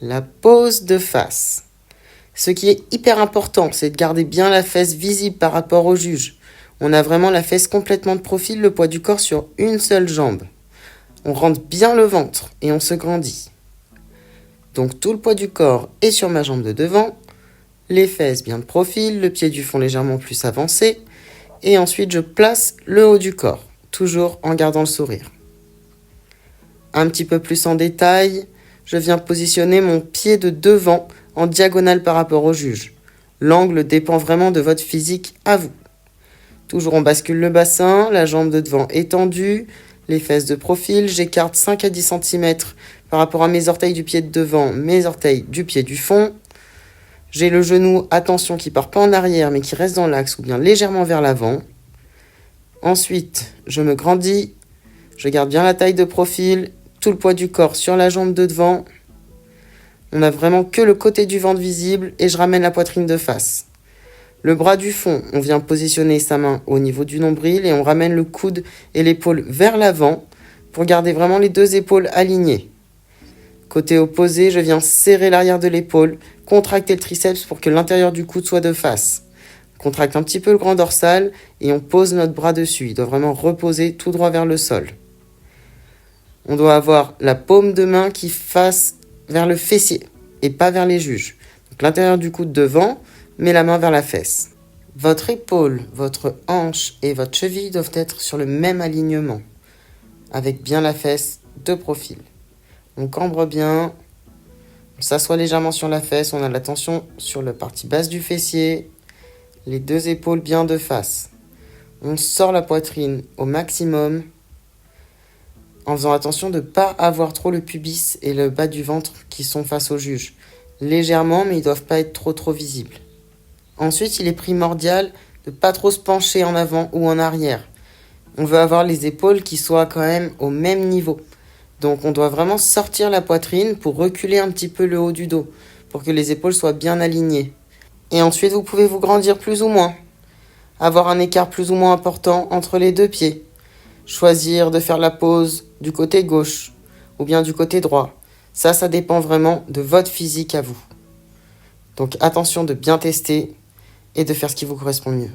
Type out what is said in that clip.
La pose de face. Ce qui est hyper important, c'est de garder bien la fesse visible par rapport au juge. On a vraiment la fesse complètement de profil, le poids du corps sur une seule jambe. On rentre bien le ventre et on se grandit. Donc tout le poids du corps est sur ma jambe de devant, les fesses bien de profil, le pied du fond légèrement plus avancé, et ensuite je place le haut du corps, toujours en gardant le sourire. Un petit peu plus en détail, je viens positionner mon pied de devant en diagonale par rapport au juge. L'angle dépend vraiment de votre physique à vous. Toujours on bascule le bassin, la jambe de devant étendue, les fesses de profil, j'écarte 5 à 10 cm par rapport à mes orteils du pied de devant, mes orteils du pied du fond. J'ai le genou, attention, qui part pas en arrière mais qui reste dans l'axe ou bien légèrement vers l'avant. Ensuite, je me grandis, je garde bien la taille de profil, tout le poids du corps sur la jambe de devant. On n'a vraiment que le côté du ventre visible et je ramène la poitrine de face. Le bras du fond, on vient positionner sa main au niveau du nombril et on ramène le coude et l'épaule vers l'avant pour garder vraiment les deux épaules alignées. Côté opposé, je viens serrer l'arrière de l'épaule, contracter le triceps pour que l'intérieur du coude soit de face. On contracte un petit peu le grand dorsal et on pose notre bras dessus. Il doit vraiment reposer tout droit vers le sol. On doit avoir la paume de main qui fasse vers le fessier et pas vers les juges. Donc l'intérieur du coude devant, mais la main vers la fesse. Votre épaule, votre hanche et votre cheville doivent être sur le même alignement, avec bien la fesse de profil. On cambre bien, on s'assoit légèrement sur la fesse, on a la tension sur la partie basse du fessier, les deux épaules bien de face. On sort la poitrine au maximum, en faisant attention de ne pas avoir trop le pubis et le bas du ventre qui sont face au juge. Légèrement, mais ils ne doivent pas être trop visibles. Ensuite, il est primordial de ne pas trop se pencher en avant ou en arrière. On veut avoir les épaules qui soient quand même au même niveau. Donc on doit vraiment sortir la poitrine pour reculer un petit peu le haut du dos, pour que les épaules soient bien alignées. Et ensuite, vous pouvez vous grandir plus ou moins. Avoir un écart plus ou moins important entre les deux pieds. Choisir de faire la pose du côté gauche ou bien du côté droit. Ça dépend vraiment de votre physique à vous. Donc attention de bien tester et de faire ce qui vous correspond le mieux.